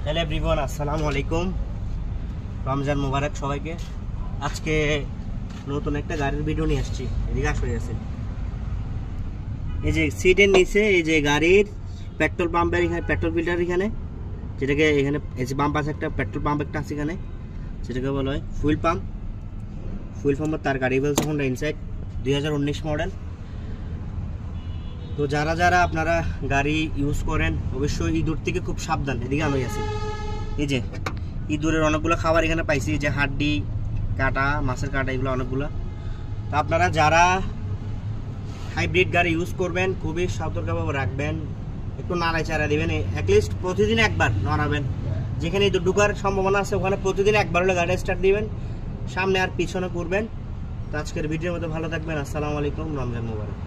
Hello everyone, আসসালামু আলাইকুম। রমজান মোবারক সবাইকে। আজকে নতুন একটা গাড়ির ভিডিও নিয়ে আসছি। এদিকে আসলে আছে এই যে সিটের নিচে এই যে গাড়ির পেট্রোল পাম্পের এখানে পেট্রোল ফিল্টার এখানে যেটাকে এখানে এই যে বাম পাশে একটা পেট্রোল পাম্প একটা আছে এখানে, যেটাকে বলা হয় ফুয়েল পাম্প। ফুয়েল পাম্পের তার গাড়ি বলছে হোন্ডা ইনসাইড 2019 মডেল। তো যারা যারা আপনারা গাড়ি ইউজ করেন অবশ্যই ইঁদুর থেকে খুব সাবধান। এদিকে আমি আছি, এই যে ইঁদুরের অনেকগুলো খাবার এখানে পাইছি, যে হাড্ডি কাটা, মাছের কাটা, এগুলো অনেকগুলো। তো আপনারা যারা হাইব্রিড গাড়ি ইউজ করবেন খুবই সতর্কভাবে রাখবেন, একটু নাড়াচাড়া দেবেন, অ্যাটলিস্ট প্রতিদিন একবার নড়াবেন। যেখানে ইঁদুর ঢুকার সম্ভাবনা আছে ওখানে প্রতিদিন একবার হলে গাড়ি স্টার্ট দিবেন, সামনে আর পিছনে করবেন। তো আজকের ভিডিওর মধ্যে ভালো থাকবেন। আসসালামু আলাইকুম, রমজান মোবারক।